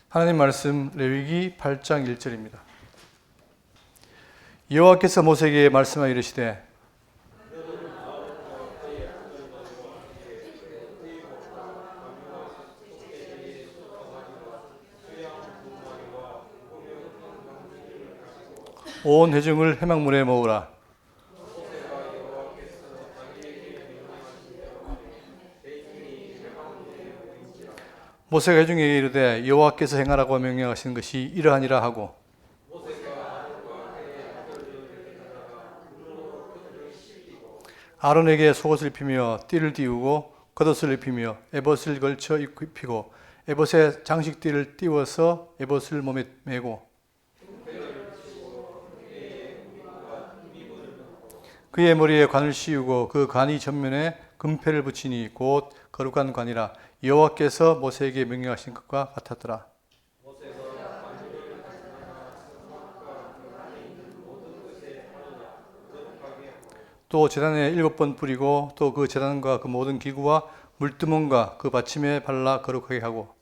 하나님 말씀 레위기 8장 1절입니다. 여호와께서 모세에게 말씀하여 이르시되 온 회중을 회막문에 모으라. 모세가 회중에게 이르되 여호와께서 행하라고 명령하신 것이 이러하니라 하고 아론에게 속옷을 입히며 띠를 띄우고 겉옷을 입히며 에봇을 걸쳐 입히고 에봇에 장식띠를 띄워서 에봇을 몸에 메고 그의 머리에 관을 씌우고 그 관이 전면에 금패를 붙이니 곧 거룩한 관이라 여호와께서 모세에게 명령하신 것과 같았더라. 또 제단에 7번 뿌리고 또 그 제단과 그 모든 기구와 물두멍과 그 받침에 발라 거룩하게 하고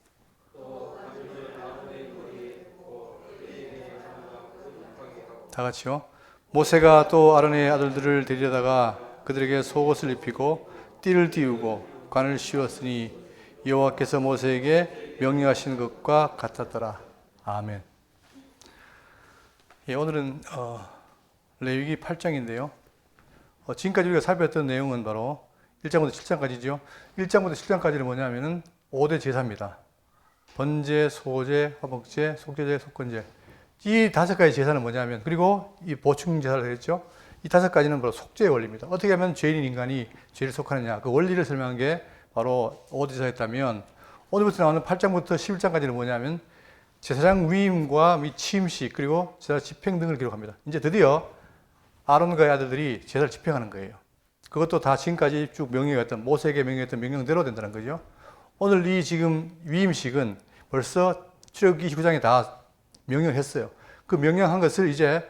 다 같이요. 모세가 또 아론의 아들들을 데려다가 그들에게 속옷을 입히고 띠를 띄우고 관을 씌웠으니 여호와께서 모세에게 명령하신 것과 같았더라. 아멘. 예, 오늘은 레위기 8장인데요. 지금까지 우리가 살펴봤던 내용은 바로 1장부터 7장까지죠. 1장부터 7장까지는 뭐냐면은 5대 제사입니다. 번제, 소제, 화목제, 속죄제, 속건제. 이 5가지 제사는 뭐냐면, 그리고 이 보충 제사를 했죠. 이 5가지는 바로 속죄의 원리입니다. 어떻게 하면 죄인인 인간이 죄를 속하느냐, 그 원리를 설명한 게 바로 5대 제사였다면, 오늘부터 나오는 8장부터 11장까지는 뭐냐면 제사장 위임과 취임식 그리고 제사 집행 등을 기록합니다. 이제 드디어 아론과 아들들이 제사를 집행하는 거예요. 그것도 다 지금까지 쭉 명령했던, 모세에게 명령했던 명령대로 된다는 거죠. 오늘 이 지금 위임식은 벌써 출애굽기 29장에 다 명령했어요. 그 명령한 것을 이제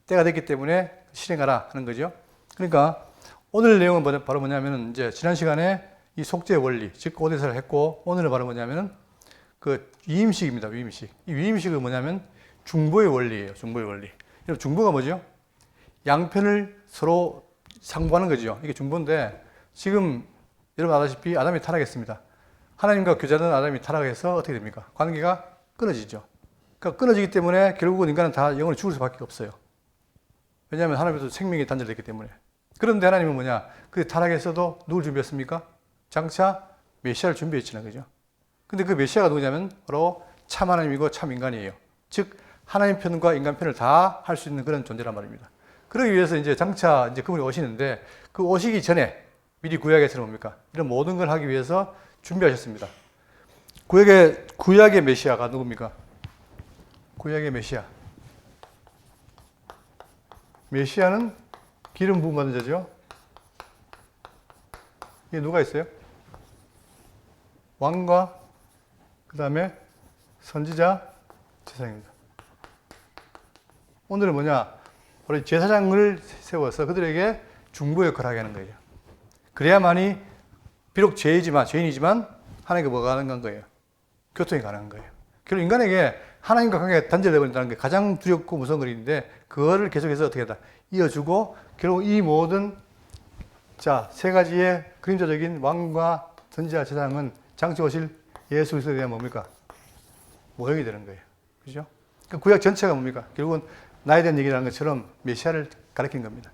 때가 됐기 때문에 실행하라 하는 거죠. 그러니까 오늘 내용은 바로 뭐냐면은 이제 지난 시간에 이 속죄의 원리, 즉 5대제사를 했고, 오늘은 바로 뭐냐면은 그 위임식입니다. 위임식. 이 위임식은 뭐냐면 중보의 원리예요. 중보의 원리. 여러분, 중보가 뭐죠? 양편을 서로 상보하는 거죠. 이게 중보인데, 지금 여러분 아다시피 아담이 타락했습니다. 하나님과 교제하던 아담이 타락해서 어떻게 됩니까? 관계가 끊어지죠. 그러니까 끊어지기 때문에 결국은 인간은 다 영원히 죽을 수밖에 없어요. 왜냐하면 하나님께서 생명이 단절됐기 때문에. 그런데 하나님은 뭐냐? 그 타락에서도 누굴 준비했습니까? 장차 메시아를 준비했잖아요. 그죠? 근데 그 메시아가 누구냐면 바로 참 하나님이고 참 인간이에요. 즉 하나님 편과 인간 편을 다 할 수 있는 그런 존재란 말입니다. 그러기 위해서 이제 장차 이제 그분이 오시는데, 그 오시기 전에 미리 구약에서는 뭡니까? 이런 모든 걸 하기 위해서 준비하셨습니다. 구약의 메시아가 누굽니까? 구약의 메시아. 메시아는 기름 부음 받은 자죠. 이게 누가 있어요? 왕과 그 다음에 선지자, 제사장입니다. 오늘은 뭐냐? 바로 제사장을 세워서 그들에게 중보 역할을 하게 하는 거예요. 그래야만이 비록 죄인이지만 하나님과 뭐가 가능한 거예요? 교통이 가능한 거예요. 결국 인간에게 하나님과 관계가 단절되어버린다는 게 가장 두렵고 무서운 일인데, 그거를 계속해서 어떻게 하다 이어주고, 결국 이 모든 세 가지의 그림자적인 왕과 선지자, 제사장은 장차 오실 예수 그리스도에 대한 뭡니까? 모형이 되는 거예요. 그죠? 그 구약 전체가 뭡니까? 결국은 나에 대한 얘기라는 것처럼 메시아를 가리킨 겁니다.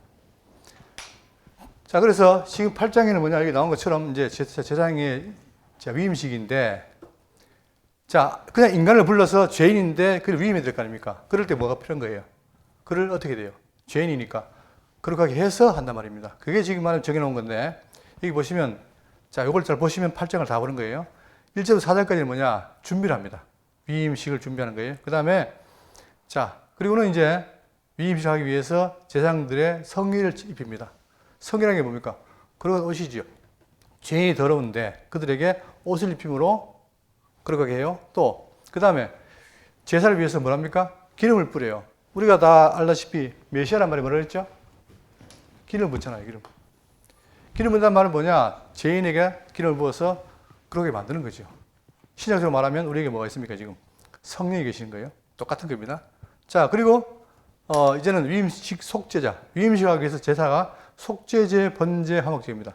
자, 그래서 지금 8장에는 뭐냐? 여기 나온 것처럼 이제 제사장의 위임식인데, 자, 그냥 인간을 불러서 죄인인데 그를 위임해야 될 거 아닙니까? 그럴 때 뭐가 필요한 거예요? 그를 어떻게 돼요? 죄인이니까 거룩하게 해서 한단 말입니다. 그게 지금 정해놓은 건데, 여기 보시면, 자, 요걸 잘 보시면 8장을 다 보는 거예요. 1절부터 4절까지는 뭐냐? 준비를 합니다. 위임식을 준비하는 거예요. 그 다음에, 자, 그리고는 이제 위임식을 하기 위해서 제사장들의 성의를 입힙니다. 성의라는 게 뭡니까? 그런 옷이지요. 죄인이 더러운데 그들에게 옷을 입힘으로 거룩하게 해요. 또, 그 다음에 제사를 위해서 뭘 합니까? 기름을 뿌려요. 우리가 다 알다시피 메시아란 말이 뭐라 그랬죠? 기름을 붓잖아요. 기름 붓는 말은 뭐냐? 죄인에게 기름을 부어서 그렇게 만드는 거죠. 신약적으로 말하면 우리에게 뭐가 있습니까? 지금 성령이 계시는 거예요. 똑같은 겁니다. 자, 그리고 이제는 위임식 속죄자. 위임식을 하기 위해서 제사가 속죄제, 번제, 화목제입니다.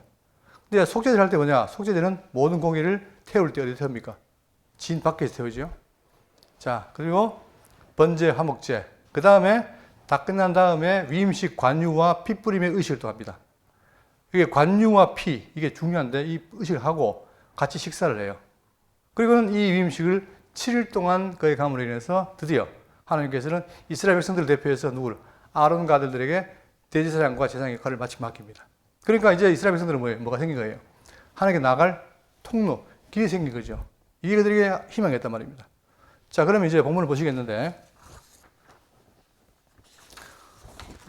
근데 속죄제를 할 때 뭐냐? 속죄제는 모든 고기를 태울 때 어디 태웁니까? 진 밖에서 태우죠. 자, 그리고 번제, 화목제. 그 다음에 다 끝난 다음에 위임식 관유와 피 뿌림의 의식을 또 합니다. 이게 관유와 피, 이게 중요한데 이 의식을 하고 같이 식사를 해요. 그리고는 이 위임식을 7일 동안 거의 감으로 인해서 드디어 하나님께서는 이스라엘 백성들을 대표해서 누구를? 아론과 아들들에게 대제사장과 제사장 역할을 마치 맡깁니다. 그러니까 이제 이스라엘 백성들은 뭐가 생긴 거예요? 하나님께 나갈 통로, 길이 생긴 거죠. 이게 그들에게 희망이었단 말입니다. 자, 그러면 이제 본문을 보시겠는데,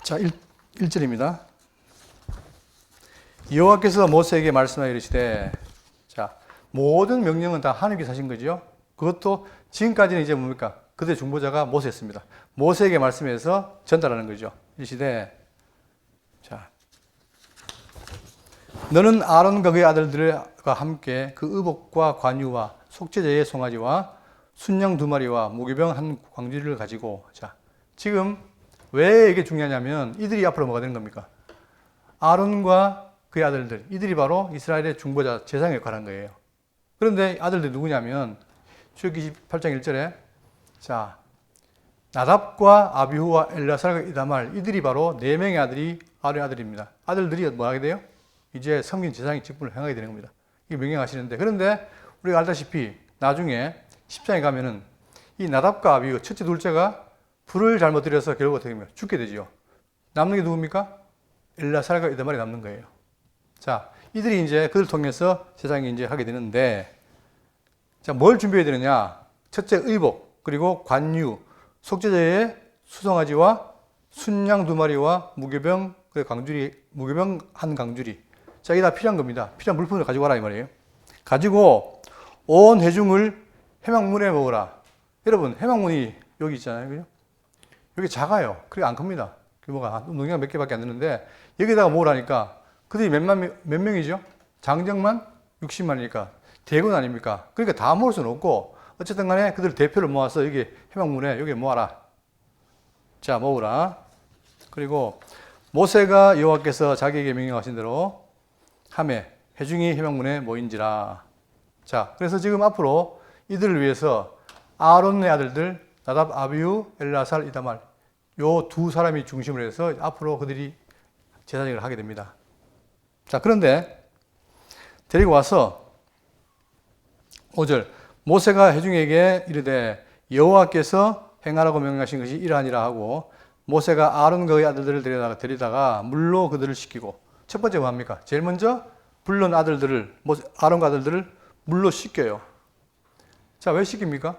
자, 1절입니다. 여호와께서 모세에게 말씀하여 이르시되, 자, 모든 명령은 다 하나님께서 하신 거죠. 그것도 지금까지는 이제 뭡니까? 그들의 중보자가 모세였습니다. 모세에게 말씀해서 전달하는 거죠. 이르시되, 자, 너는 아론과 그의 아들들과 함께 그 의복과 관유와 속죄제의 송아지와 순양 2마리와 무교병 1광주리를 가지고, 자, 지금 왜 이게 중요하냐면 이들이 앞으로 뭐가 되는 겁니까? 아론과 그의 아들들, 이들이 바로 이스라엘의 중보자, 제사장의 역할을 한 거예요. 그런데 아들들이 누구냐면 출애굽기 28장 1절에 자, 나답과 아비후와 엘라살과 이다말, 이들이 바로 4명의 아들이 아론의 아들입니다. 아들들이 뭐 하게 돼요? 이제 섬긴 제사장의 직분을 행하게 되는 겁니다. 이게 명령하시는데, 그런데 우리가 알다시피 나중에 10장에 가면은 이 나답과 아비후, 첫째 둘째가 불을 잘못 들여서 결국 어떻게 됩니까? 죽게 되죠. 남는 게 누굽니까? 엘라살과 이다말이 남는 거예요. 자, 이들이 이제 그들 통해서 제사장이 이제 하게 되는데, 자, 뭘 준비해야 되느냐? 첫째 의복, 그리고 관유, 속죄제의 수송아지와 순양 2마리와 무교병, 무교병 1광주리. 자, 이게 다 필요한 겁니다. 필요한 물품을 가지고 와라 이 말이에요. 가지고 온 회중을 회막문에 모으라. 여러분, 회막문이 여기 있잖아요. 그죠? 여기 작아요. 그게 안 큽니다. 규모가 농장 몇 개밖에 안 되는데 여기다가 모으라니까 그들이 몇 명이죠? 장정만 60만이니까 대군 아닙니까? 그러니까 다 모을 수는 없고 어쨌든 간에 그들 대표를 모아서 여기 회막문에 여기 모아라. 자, 모으라. 그리고 모세가 여호와께서 자기에게 명령하신 대로 하매 회중이 회막문에 모인지라. 자, 그래서 지금 앞으로 이들을 위해서 아론의 아들들 나답, 아비후, 엘라살, 이다말 요 2사람이 중심으로 해서 앞으로 그들이 제사장을 하게 됩니다. 자, 그런데 데리고 와서 5절 모세가 회중에게 이르되 여호와께서 행하라고 명령하신 것이 이러하니라 하고 모세가 아론과 그의 아들들을 데리다가 물로 그들을 씻기고. 첫 번째 뭐합니까? 제일 먼저 불른 아들들을, 아론과 아들들을 물로 씻겨요. 자, 왜 씻깁니까?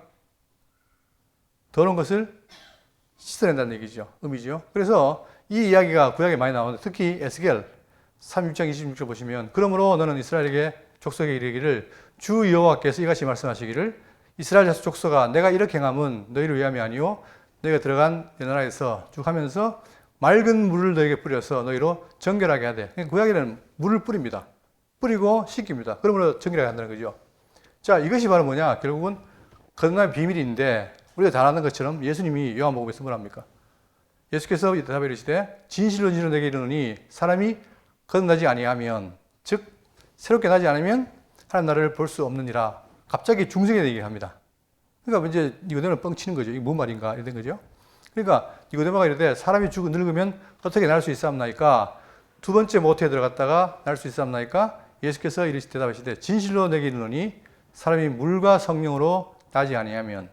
더러운 것을 씻어낸다는 얘기죠. 의미죠. 그래서 이 이야기가 구약에 많이 나오는데 특히 에스겔 36장 26절 보시면 그러므로 너는 이스라엘에게 족속에 이르기를 주 여호와께서 이같이 말씀하시기를 이스라엘 자손 족속아 내가 이렇게 행함은 너희를 위함이 아니요 너희가 들어간 내 나라에서 쭉 하면서 맑은 물을 너희에게 뿌려서 너희로 정결하게 하되. 그러니까 구약에는 물을 뿌립니다. 뿌리고 씻깁니다. 그러므로 정결하게 한다는 거죠. 자, 이것이 바로 뭐냐? 결국은 거듭남의 비밀인데 우리가 잘 아는 것처럼 예수님이 요한복음에서 뭐라 합니까? 예수께서 대답해 이르시되 진실로 진실로 내게 이르노니 사람이 거듭나지 아니하면 즉 새롭게 나지 않으면 하나님 나라를 볼 수 없느니라. 갑자기 중생에 대해 얘기합니다. 그러니까 이제 니고데모는 뻥치는 거죠. 이게 뭔 말인가 이런 거죠. 그러니까 니고데모가 이르되 사람이 늙으면 어떻게 날 수 있사옵나이까? 두 번째 모태에 들어갔다가 날 수 있사옵나이까? 예수께서 이르시 대답하시되 진실로 내게 이르노니 사람이 물과 성령으로 나지 아니하면.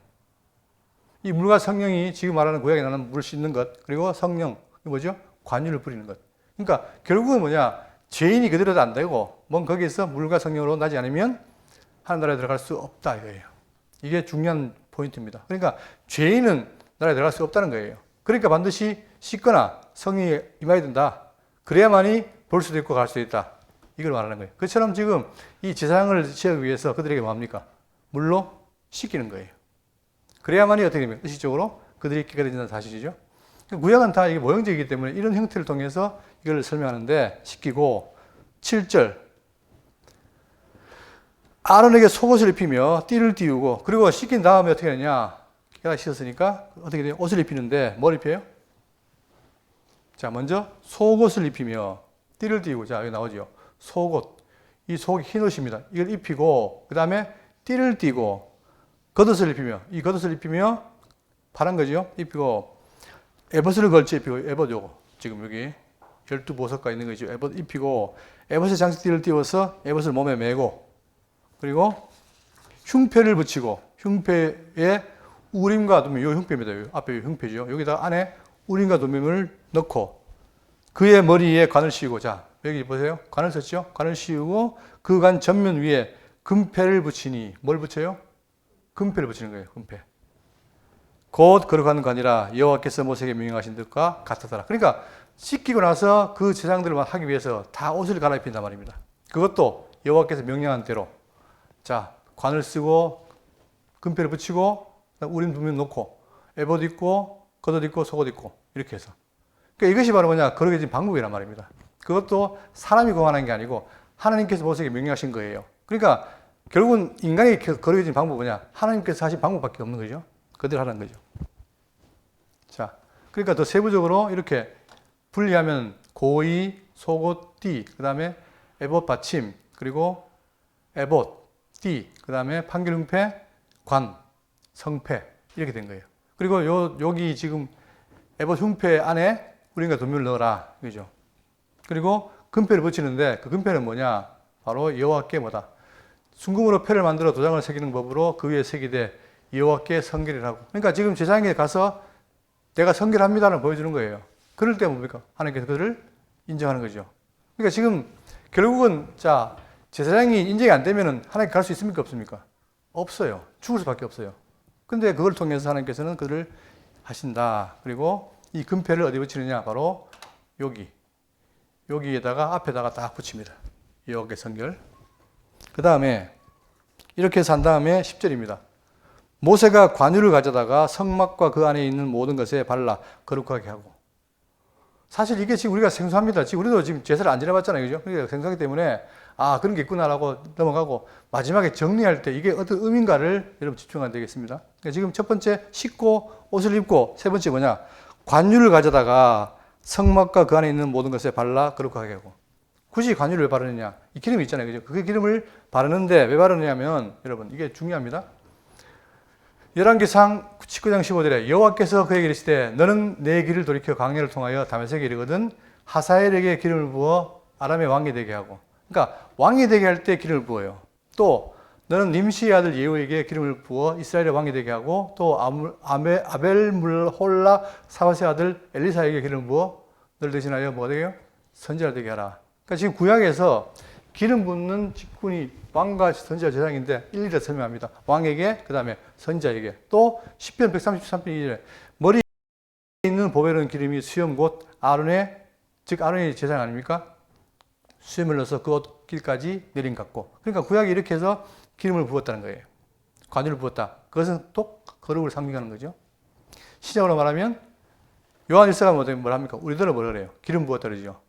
이 물과 성령이 지금 말하는 구약에 나오는 물을 씻는 것, 그리고 성령, 뭐죠? 관유를 뿌리는 것. 그러니까 결국은 뭐냐? 죄인이 그대로도 안 되고, 거기에서 물과 성령으로 나지 않으면 하나님 나라에 들어갈 수 없다 이거예요. 이게 중요한 포인트입니다. 그러니까 죄인은 나라에 들어갈 수 없다는 거예요. 그러니까 반드시 씻거나 성령이 임해야 된다. 그래야만이 볼 수도 있고 갈 수도 있다. 이걸 말하는 거예요. 그처럼 지금 이 제사장을 지하기 위해서 그들에게 뭐합니까? 물로 씻기는 거예요. 그래야만이 어떻게 됩니까? 의식적으로 그들이 깨끗해진다는 사실이죠. 구약은 다 이게 모형적이기 때문에 이런 형태를 통해서 이걸 설명하는데 씻기고 7절 아론에게 속옷을 입히며 띠를 띄우고 그리고 씻긴 다음에 어떻게 하느냐? 깨끗하게 씻었으니까 어떻게 돼요? 옷을 입히는데 뭘 입혀요? 자, 먼저 속옷을 입히며 띠를 띠고, 자, 여기 나오죠. 속옷. 이 속이 흰 옷입니다. 이걸 입히고, 그 다음에 띠를 띠고, 겉옷을 입히며, 이 겉옷을 입히며, 파란 거죠. 입히고, 에봇을 걸쳐 입히고, 에봇 요거. 지금 여기 12보석가 있는 거죠. 에봇 입히고, 에봇의 장식띠를 띄워서 에봇을 몸에 메고, 그리고 흉패를 붙이고, 흉패에 우림과 두밈, 요 흉패입니다. 요 앞에 요 흉패죠. 여기다 안에 우림과 두밈을 넣고, 그의 머리에 관을 씌우고, 자, 여기 보세요. 관을 썼죠? 관을 씌우고, 그 관 전면 위에 금패를 붙이니, 뭘 붙여요? 금패를 붙이는 거예요, 금패. 곧 거룩한 관이라 여호와께서 모세에게 명령하신 것과 같았더라. 그러니까 씻기고 나서 그 제사장들을 하기 위해서 다 옷을 갈아입힌단 말입니다. 그것도 여호와께서 명령한 대로. 자, 관을 쓰고, 금패를 붙이고, 우림 두밈 놓고, 에봇 입고, 겉옷 입고, 속옷 입고, 이렇게 해서. 그러니까 이것이 바로 뭐냐? 거룩해진 방법이란 말입니다. 그것도 사람이 고안한 게 아니고 하나님께서 모세에게 명령하신 거예요. 그러니까 결국은 인간이 거룩해진 방법은 뭐냐? 하나님께서 하신 방법밖에 없는 거죠. 그대로 하는 거죠. 자, 그러니까 더 세부적으로 이렇게 분리하면 고의, 속옷, 띠, 그 다음에 에봇 받침, 그리고 에봇, 띠, 그 다음에 판결흉패, 관, 성패 이렇게 된 거예요. 그리고 여기 지금 에봇 흉패 안에 우림과 두밈을 넣어라. 그죠? 그리고 금패를 붙이는데 그 금패는 뭐냐? 바로 여호와께 뭐다? 순금으로 패를 만들어 도장을 새기는 법으로 그 위에 새기되 여호와께 성결이라고. 그러니까 지금 제사장에 가서 내가 성결합니다를 보여주는 거예요. 그럴 때 뭡니까? 하나님께서 그들을 인정하는 거죠. 그러니까 지금 결국은 자, 제사장이 인정이 안 되면은 하나님 갈 수 있습니까? 없습니까? 없어요. 죽을 수밖에 없어요. 근데 그걸 통해서 하나님께서는 그들을 하신다. 그리고 이 금패를 어디 붙이느냐? 바로 여기에다가 앞에다가 딱 붙입니다. 여호와께 성결. 그 다음에 이렇게 해서 한 다음에 10절입니다. 모세가 관유를 가져다가 성막과 그 안에 있는 모든 것에 발라 거룩하게 하고. 사실 이게 지금 우리가 생소합니다. 지금 우리도 지금 제사를 안 지내봤잖아요. 그죠? 그러니까 생소하기 때문에 아, 그런 게 있구나라고 넘어가고 마지막에 정리할 때 이게 어떤 의미인가를 여러분 집중하면 되겠습니다. 그러니까 지금 첫 번째 씻고 옷을 입고 세 번째 뭐냐? 관유를 가져다가 성막과 그 안에 있는 모든 것에 발라 거룩하게 하고. 굳이 관유를 왜 바르느냐? 이 기름이 있잖아요. 그죠? 그 기름을 바르는데 왜 바르느냐면 여러분 이게 중요합니다. 열왕기상 19장 15절에 여호와께서 그에게 이르시되 너는 내 길을 돌이켜 광야를 통하여 다메섹에 이르거든 하사엘에게 기름을 부어 아람의 왕이 되게 하고. 그러니까 왕이 되게 할 때 기름을 부어요. 또 너는 nim시의 아들 예후에게 기름을 부어 이스라엘의 왕이 되게 하고 또 아벨물홀라 사밧의 아들 엘리사에게 기름을 부어 너를 대신하여 뭐가 되게 해요? 선지자 되게 하라. 그러니까 지금 구약에서 기름 붓는 직분이 왕과 선지자 제사장인데 일일이 설명합니다. 왕에게, 그 다음에 선지자에게. 또 10편 133편 2절에 머리에 있는 보배로운 기름이 수염 곧 아론의, 즉 아론의 제사장 아닙니까? 수염을 넣어서 그 옷길까지 내린 같고. 그러니까 구약이 이렇게 해서 기름을 부었다는 거예요. 관유를 부었다. 그것은 또 거룩을 상징하는 거죠. 시작으로 말하면 요한일서가 뭘 합니까? 우리들은 뭐라 그래요? 기름 부었다 그러죠.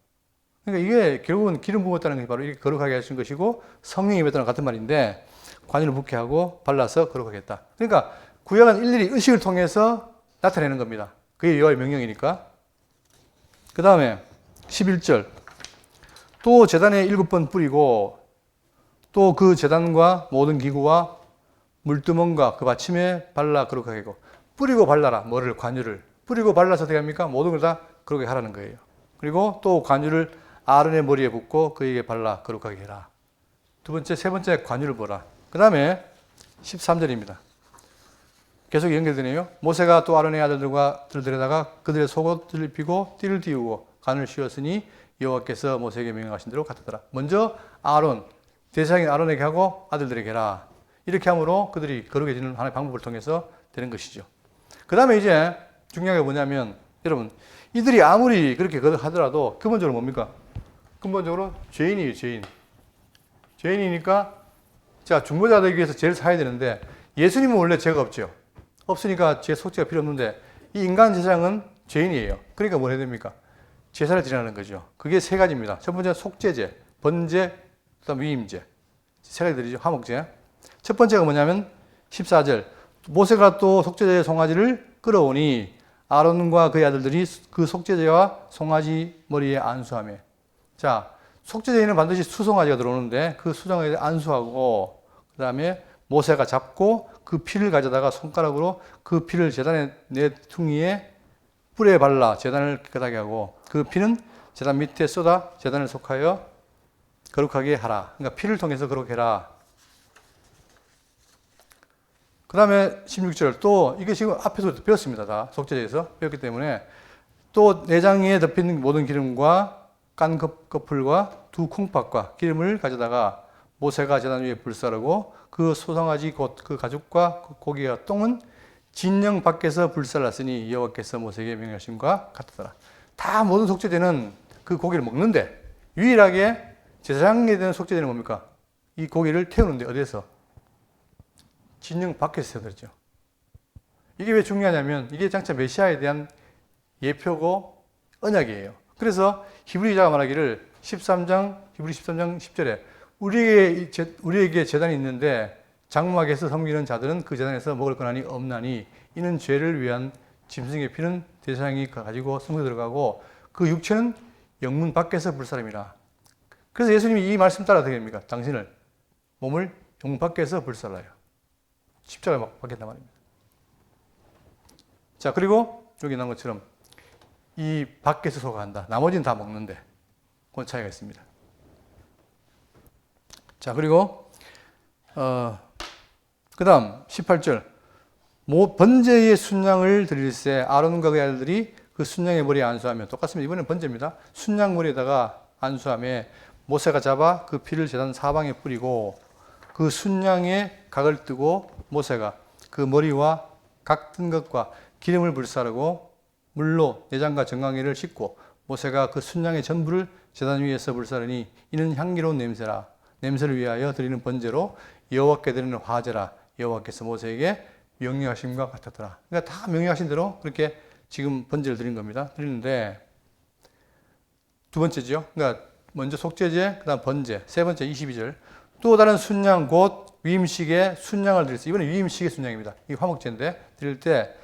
그러니까 이게 결국은 기름 부었다는 것이 바로 이렇게 거룩하게 하신 것이고 성령이 임했다는 같은 말인데 관유를 붓게 하고 발라서 거룩하게 했다. 그러니까 구약은 일일이 의식을 통해서 나타내는 겁니다. 그게 여호와의 명령이니까. 그 다음에 11절 또 제단에 7번 뿌리고 또 그 제단과 모든 기구와 물두멍과 그 받침에 발라 거룩하게 하고. 뿌리고 발라라. 뭐를? 관유를. 뿌리고 발라서 어떻게 합니까? 모든 걸 다 거룩하게 하라는 거예요. 그리고 또 관유를 아론의 머리에 붓고 그에게 발라 거룩하게 해라. 두 번째, 세 번째 관유를 보라. 그 다음에 13절입니다. 계속 연결되네요. 모세가 또 아론의 아들들과 들에다가 그들의 속옷을 입히고 띠를 띄우고 관을 씌웠으니 여호와께서 모세에게 명령하신 대로 같았더라. 먼저 아론, 대사장인 아론에게 하고 아들들에게 해라. 이렇게 함으로 그들이 거룩해지는 하나의 방법을 통해서 되는 것이죠. 그 다음에 이제 중요한 게 뭐냐면 여러분 이들이 아무리 그렇게 하더라도 근본적으로 뭡니까? 근본적으로 죄인이에요, 죄인. 죄인이니까 자, 중보자 되기 위해서 죄를 사야 되는데 예수님은 원래 죄가 없죠. 없으니까 죄 속죄가 필요 없는데 이 인간 제사장은 죄인이에요. 그러니까 뭘 해야 됩니까? 제사를 드리라는 거죠. 그게 세 가지입니다. 첫 번째 속죄제, 번제, 그다음 위임제. 세 가지 드리죠. 화목제. 첫 번째가 뭐냐면 14절 모세가 또 속죄제의 송아지를 끌어오니 아론과 그의 아들들이 그 속죄제와 송아지 머리에 안수하며. 자, 속죄제에는 반드시 수송아지가 들어오는데 그 수송아지를 안수하고 그 다음에 모세가 잡고 그 피를 가져다가 손가락으로 그 피를 제단의 네 퉁이에 뿔에 발라 제단을 깨끗하게 하고 그 피는 제단 밑에 쏟아 제단을 속하여 거룩하게 하라. 그러니까 피를 통해서 거룩해라. 그 다음에 16절 또 이게 지금 앞에서 배웠습니다. 다 속죄제에서 배웠기 때문에 또 내장에 덮인 모든 기름과 깐 거풀과 두 콩팥과 기름을 가져다가 모세가 제단 위에 불사르고 그 소송아지 곧 그 가죽과 그 고기와 똥은 진영 밖에서 불살랐으니 여호와께서 모세에게 명하심과 같더라. 다 모든 속죄제는 그 고기를 먹는데 유일하게 제사장에 대한 속죄제는 뭡니까? 이 고기를 태우는데 어디에서? 진영 밖에서 태워드렸죠. 이게 왜 중요하냐면 이게 장차 메시아에 대한 예표고 언약이에요. 그래서 히브리자가 말하기를 13장 히브리 13장 10절에 우리에게 제단이 있는데 장막에서 섬기는 자들은 그 제단에서 먹을 거나니 없나니 이는 죄를 위한 짐승의 피는 대상이 가지고 성소에 들어가고 그 육체는 영문 밖에서 불사름이라. 그래서 예수님이 이 말씀 따라 어떻게 됩니까? 당신을 몸을 영문 밖에서 불살라요. 십자가에 막 박혔단 말입니다. 자, 그리고 여기 나온 것처럼 이 밖에서 소가한다. 나머지는 다 먹는데 그런 차이가 있습니다. 자, 그리고 그 다음 18절 번제의 순양을 드릴세 아론과 그의 아들들이 그 순양의 머리에 안수하며 똑같습니다. 이번엔 번제입니다. 순양 머리에다가 안수하며 모세가 잡아 그 피를 제단 사방에 뿌리고 그 순양의 각을 뜨고 모세가 그 머리와 각 뜬 것과 기름을 불사르고 물로 내장과 정강이를 씻고 모세가 그 순양의 전부를 제단 위에서 불사르니 이는 향기로운 냄새라. 냄새를 위하여 드리는 번제로 여호와께 드리는 화제라. 여호와께서 모세에게 명령하심과 같았더라. 그러니까 다 명령하신 대로 그렇게 지금 번제를 드린 겁니다. 드리는데 두 번째죠. 그러니까 먼저 속죄제, 그다음 번제, 세 번째 22절. 또 다른 순양 곧 위임식에 순양을 드렸어요. 이번에 위임식의 순양입니다. 이 화목제인데 드릴 때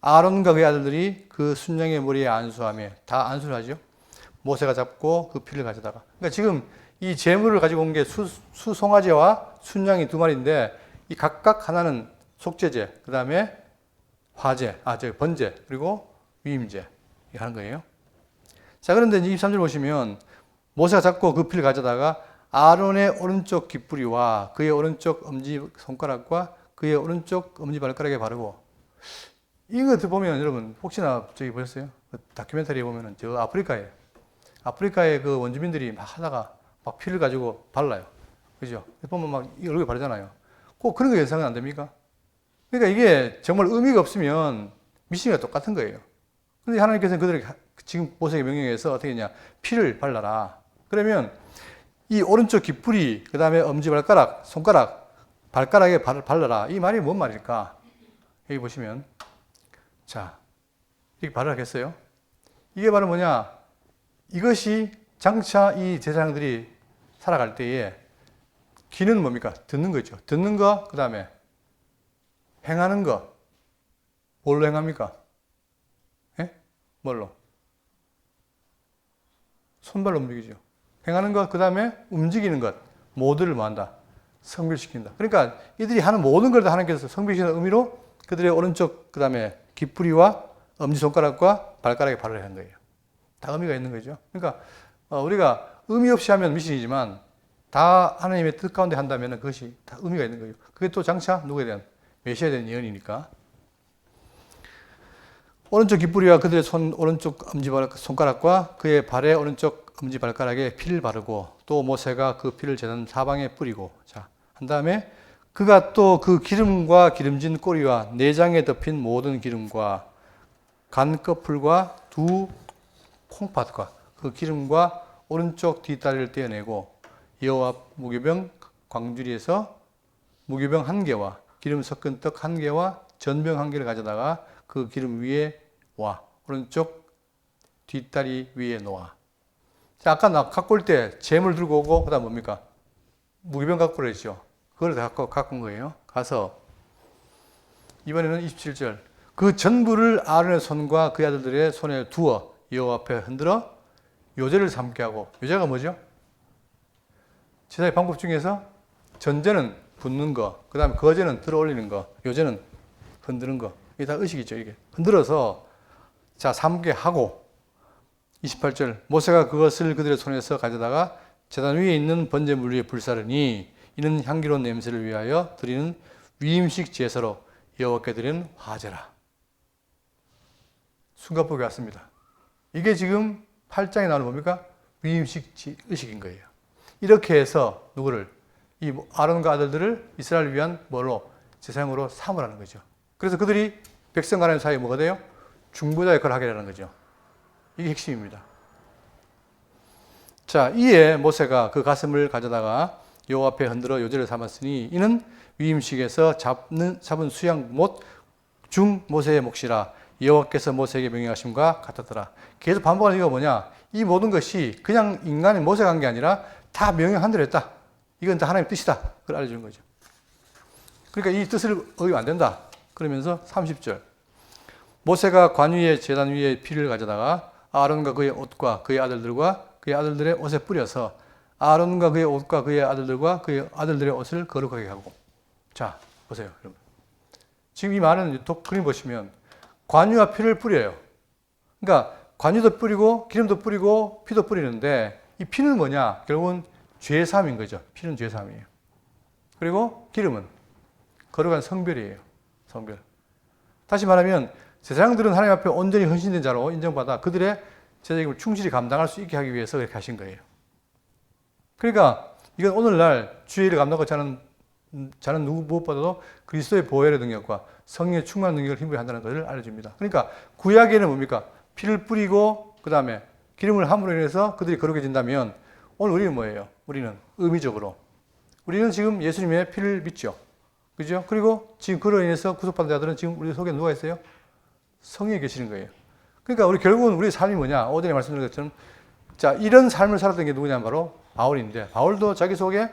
아론과 그의 아들들이 그 순양의 머리에 안수하며 다 안수를 하죠. 모세가 잡고 그 피를 가져다가. 그러니까 지금 이 제물을 가지고 온 게 수송아지와 순양이 두 마리인데 이 각각 하나는 속죄제, 그 다음에 화제, 번제, 그리고 위임제 이렇게 하는 거예요. 자, 그런데 23절 보시면 모세가 잡고 그 피를 가져다가 아론의 오른쪽 깃뿌리와 그의 오른쪽 엄지 손가락과 그의 오른쪽 엄지 발가락에 바르고. 이거 보면 여러분 혹시나 저기 보셨어요? 그 다큐멘터리에 보면은 저 아프리카의 그 원주민들이 막 하다가 막 피를 가지고 발라요. 그죠? 보면 막 얼굴에 바르잖아요. 꼭 그런 거 예상은 안 됩니까? 그러니까 이게 정말 의미가 없으면 미션이 똑같은 거예요. 그런데 하나님께서는 그들에게 지금 모세에게 명령해서 어떻게 했냐? 피를 발라라. 그러면 이 오른쪽 깃뿌리, 그 다음에 엄지발가락, 손가락, 발가락에 발라라. 이 말이 뭔 말일까? 여기 보시면, 자, 이렇게 발라겠어요? 이게 바로 뭐냐? 이것이 장차 이 제사장들이 살아갈 때에 귀는 뭡니까? 듣는 거죠. 듣는 거, 그 다음에 행하는 거. 뭘로 행합니까? 예? 뭘로? 손발로 움직이죠. 행하는 것, 그 다음에 움직이는 것, 모두를 뭐한다? 성별시킨다. 그러니까 이들이 하는 모든 걸 다 하나님께서 성별시키는 의미로 그들의 오른쪽, 그 다음에 깃뿌리와 엄지손가락과 발가락에 발을 한 거예요. 다 의미가 있는 거죠. 그러니까 우리가 의미 없이 하면 미신이지만 다 하나님의 뜻 가운데 한다면 그것이 다 의미가 있는 거예요. 그게 또 장차 누구에 대한? 메시아에 대한 예언이니까. 오른쪽 깃뿌리와 그들의 오른쪽 엄지손가락과 그의 발의 오른쪽 엄지발가락에 피를 바르고 또 모세가 그 피를 제단 사방에 뿌리고 자, 한 다음에 그가 또 그 기름과 기름진 꼬리와 내장에 덮인 모든 기름과 간 거풀과 두 콩팥과 그 기름과 오른쪽 뒷다리를 떼어내고 여호와 무교병 광주리에서 무교병 한 개와 기름 섞은 떡 한 개와 전병 한 개를 가져다가 그 기름 위에 와 오른쪽 뒷다리 위에 놓아. 자, 아까 나 갖고 올 때 잼을 들고 오고 그다음 뭡니까? 무교병 갖고 그랬죠. 그걸 다 갖고 온 거예요. 가서 이번에는 27절. 그 전부를 아론의 손과 그의 아들들의 손에 두어 여호와 앞에 흔들어 요제를 삼게 하고, 요제가 뭐죠? 제사의 방법 중에서 전제는 붓는 거, 그 다음에 거제는 들어 올리는 거, 요제는 흔드는 거. 이게 다 의식이죠, 이게. 흔들어서, 자, 삼게 하고, 28절. 모세가 그것을 그들의 손에서 가져다가 제단 위에 있는 번제물 위에 불사르니 이는 향기로운 냄새를 위하여 드리는 위임식 제사로 여호와께 드리는 화제라. 순간복이 왔습니다. 이게 지금 8장에 나오는 뭡니까? 위임식 의식인 거예요. 이렇게 해서 누구를? 이 아론과 아들들을 이스라엘을 위한 뭘로? 제사장으로 삼으라는 거죠. 그래서 그들이 백성과 하나님 사이에 뭐가 돼요? 중보자 역할을 하게 되는 거죠. 이게 핵심입니다. 자, 이에 모세가 그 가슴을 가져다가 여호와 앞에 흔들어 요제를 삼았으니 이는 위임식에서 잡은 수양 못 중 모세의 몫이라 여호와께서 모세에게 명령하심과 같았더라. 계속 반복하는 이유가 뭐냐? 이 모든 것이 그냥 인간이 모세가 한 게 아니라 다 명령한 대로 했다. 이건 다 하나님의 뜻이다. 그걸 알려주는 거죠. 그러니까 이 뜻을 어기면 안 된다. 그러면서 30절. 모세가 관 위에 제단 위에 피를 가져다가 아론과 그의 옷과 그의 아들들과 그의 아들들의 옷에 뿌려서 아론과 그의 옷과 그의 아들들과 그의 아들들의 옷을 거룩하게 하고. 자, 보세요, 여러분. 지금 이 말은 그림 보시면 관유와 피를 뿌려요. 그러니까 관유도 뿌리고 기름도 뿌리고 피도 뿌리는데 이 피는 뭐냐? 결국은 죄사함인 거죠. 피는 죄사함이에요. 그리고 기름은 거룩한 성별이에요. 성별. 다시 말하면 제사장들은 하나님 앞에 온전히 헌신된 자로 인정받아 그들의 제사직을 충실히 감당할 수 있게 하기 위해서 그렇게 하신 거예요. 그러니까 이건 오늘날 주의를 감당하고 자는 누구 무엇보다도 그리스도의 보혈의 능력과 성령의 충만한 능력을 힘으로 한다는 것을 알려줍니다. 그러니까 구약에는 뭡니까? 피를 뿌리고 그 다음에 기름을 함으로 인해서 그들이 거룩해진다면 오늘 우리는 뭐예요? 우리는 의미적으로 우리는 지금 예수님의 피를 믿죠. 그죠? 그리고 지금 그로 인해서 구속받은 자들은 지금 우리 속에 누가 있어요? 성령이 계시는 거예요. 그러니까 우리 결국은 우리의 삶이 뭐냐? 어제에 말씀드린 것처럼 자, 이런 삶을 살았던 게 누구냐면 바로 바울인데 바울도 자기 속에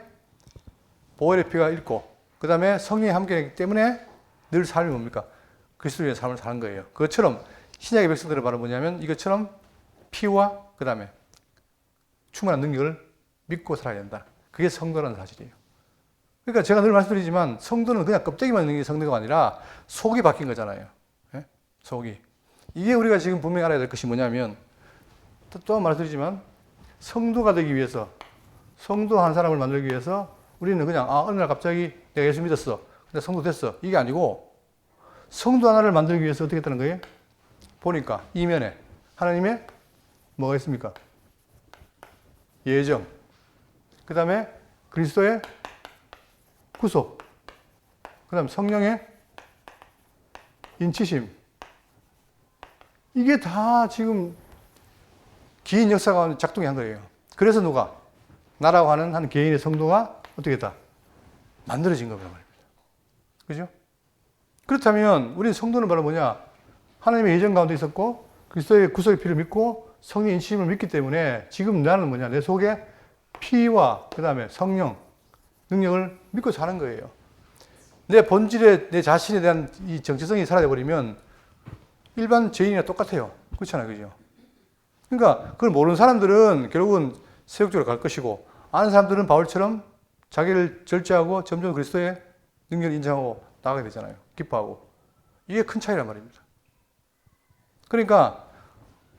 보혈의 피가 있고 그 다음에 성령이 함께하기 때문에 늘 삶이 뭡니까? 그리스도의 삶을 사는 거예요. 그것처럼 신약의 백성들은 바로 뭐냐면 이것처럼 피와 그 다음에 충만한 능력을 믿고 살아야 된다. 그게 성도라는 사실이에요. 그러니까 제가 늘 말씀드리지만 성도는 그냥 껍데기만 있는 게 성도가 아니라 속이 바뀐 거잖아요. 예? 속이. 이게 우리가 지금 분명히 알아야 될 것이 뭐냐면 또한 말씀드리지만 성도가 되기 위해서 성도 한 사람을 만들기 위해서 우리는 그냥 어느 날 갑자기 내가 예수 믿었어. 근데 성도 됐어. 이게 아니고 성도 하나를 만들기 위해서 어떻게 했다는 거예요? 보니까 이면에 하나님의 뭐가 있습니까? 예정. 그 다음에 그리스도의 구속. 그 다음에 성령의 인치심. 이게 다 지금 긴 역사가 작동이 한 거예요. 그래서 누가? 나라고 하는 한 개인의 성도가 어떻게 했다? 만들어진 거란 말입니다. 그죠? 그렇다면 우리 성도는 바로 뭐냐? 하나님의 예정 가운데 있었고 그리스도의 구속의 피를 믿고 성령의 인치심을 믿기 때문에 지금 나는 뭐냐? 내 속에 피와 그 다음에 성령, 능력을 믿고 사는 거예요. 내 본질에 내 자신에 대한 이 정체성이 사라져버리면 일반 죄인이랑 똑같아요. 그렇잖아요. 그죠? 그러니까 그걸 모르는 사람들은 결국은 세욕적으로 갈 것이고 아는 사람들은 바울처럼 자기를 절제하고 점점 그리스도의 능력을 인정하고 나가게 되잖아요. 기뻐하고. 이게 큰 차이란 말입니다. 그러니까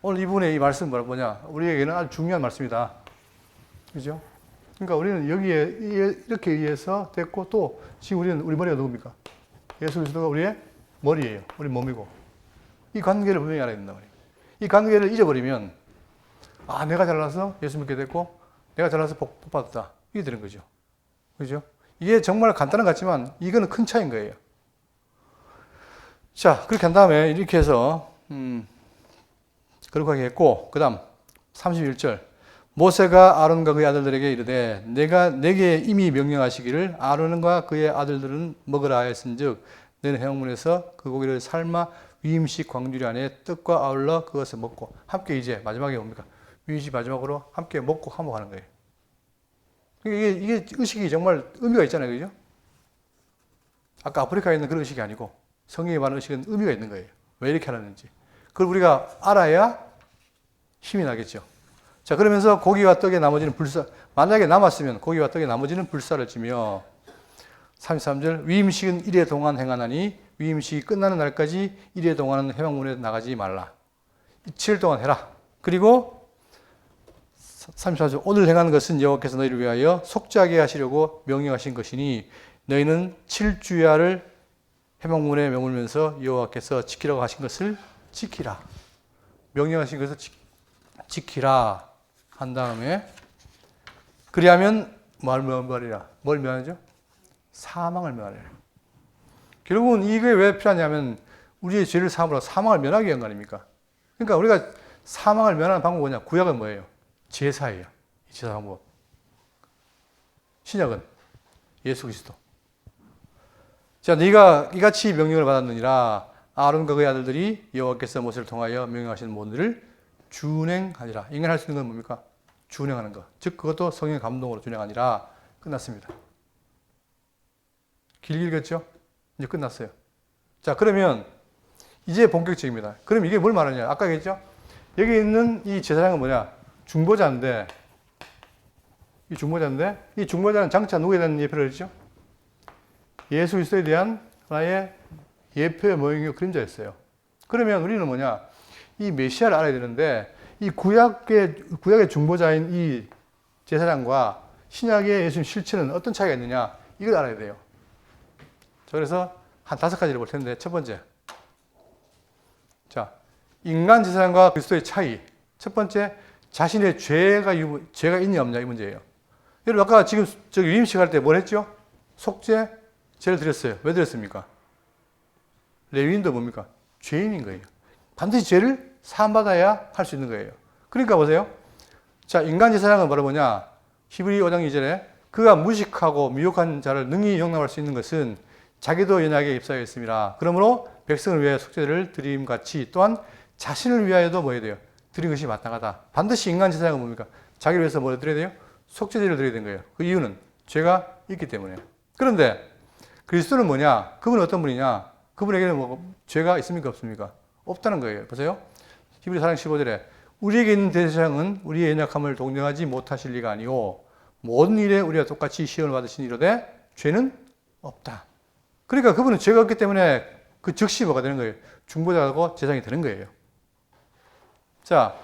오늘 이분의 이 말씀은 뭐냐? 우리에게는 아주 중요한 말씀이다. 그죠? 그러니까 우리는 여기에 이렇게 의해서 됐고 또 지금 우리 머리가 누굽니까? 예수 그리스도가 우리의 머리예요. 우리 몸이고. 이 관계를 분명히 알아야 된다 말이에요. 이 관계를 잊어버리면 내가 잘나서 예수 믿게 됐고 내가 잘나서 복 받았다. 이게 되는 거죠. 그죠? 이게 정말 간단한 것 같지만 이거는 큰 차이인 거예요. 자, 그렇게 한 다음에 이렇게 해서 거룩하게 했고 그 다음 31절 모세가 아론과 그의 아들들에게 이르되 내가 내게 이미 명령하시기를 아론과 그의 아들들은 먹으라 하였은즉 너는 회막문에서 그 고기를 삶아 위임식 광주리 안에 떡과 아울러 그것을 먹고 함께 이제 마지막에 뭡니까? 위임식 마지막으로 함께 먹고 화목하는 거예요. 이게 의식이 정말 의미가 있잖아요. 그죠? 아까 아프리카에 있는 그런 의식이 아니고 성경이 말하는 의식은 의미가 있는 거예요. 왜 이렇게 하는지. 그걸 우리가 알아야 힘이 나겠죠. 자, 그러면서 고기와 떡에 나머지는 불사, 만약에 남았으면 고기와 떡에 나머지는 불사를 지며 33절 위임식은 1회 동안 행하나니 위임식이 끝나는 날까지 1회 동안은 회막문에 나가지 말라. 7일 동안 해라. 그리고 34절 오늘 행하는 것은 여호와께서 너희를 위하여 속죄하게 하시려고 명령하신 것이니 너희는 7주야를 회막문에 머물면서 여호와께서 지키라고 하신 것을 지키라. 명령하신 것을 지키라 한 다음에 그리하면 뭘 면하죠? 사망을 면하래요. 결국은 이게 왜 필요하냐면 우리의 죄를 사함으로 사망을 면하기 위한 거 아닙니까? 그러니까 우리가 사망을 면하는 방법은 뭐냐? 구약은 뭐예요? 제사예요. 이 제사 방법. 신약은 예수 그리스도. 자, 네가 이같이 명령을 받았느니라. 아론과 그의 아들들이 여호와께서 모세를 통하여 명령하신 모든 준행하니라. 인간할 수 있는 건 뭡니까? 준행하는 것. 즉 그것도 성령의 감동으로 준행하니라. 끝났습니다. 길게 읽었죠? 이제 끝났어요. 자, 그러면 이제 본격적입니다. 그럼 이게 뭘 말하냐? 아까 얘기했죠? 여기 있는 이 제사장은 뭐냐? 중보자인데 이 중보자는 장차 누구에 대한 예표를 했죠? 예수 그리스도에 대한 하나의 예표의 모형이고 그림자였어요. 그러면 우리는 뭐냐? 이 메시아를 알아야 되는데 이 구약의 중보자인 이 제사장과 신약의 예수님 실체는 어떤 차이가 있느냐? 이걸 알아야 돼요. 그래서 한 5가지를 볼 텐데 첫 번째, 자, 인간 제사장과 그리스도의 차이. 첫 번째, 자신의 죄가 있냐 없냐 이 문제예요. 여러분 아까 지금 저기 위임식 할 때 뭘 했죠? 속죄, 죄를 드렸어요. 왜 드렸습니까? 레위인도 뭡니까? 죄인인 거예요. 반드시 죄를 사함받아야 할 수 있는 거예요. 그러니까 보세요. 자, 인간 제사장은 바로 뭐냐? 히브리 5장 2절에 그가 무식하고 미혹한 자를 능히 용납할 수 있는 것은 자기도 연약에 입사하여 있습니다. 그러므로 백성을 위하여 속죄를 드림같이 또한 자신을 위하여도 뭐 해야 돼요? 드린 것이 마땅하다. 반드시 인간 제사장은 뭡니까? 자기를 위해서 뭘 드려야 돼요? 속죄제를 드려야 되는 거예요. 그 이유는 죄가 있기 때문에. 그런데 그리스도는 뭐냐? 그분은 어떤 분이냐? 그분에게는 뭐 죄가 있습니까? 없습니까? 없다는 거예요. 보세요. 히브리 4장 15절에 우리에게 있는 대제사장은 우리의 연약함을 동정하지 못하실 리가 아니오 모든 일에 우리가 똑같이 시험을 받으신 이로되 죄는 없다. 그러니까 그분은 죄가 없기 때문에 그 즉시 뭐가 되는 거예요? 중보자고 제사장이 되는 거예요. 자,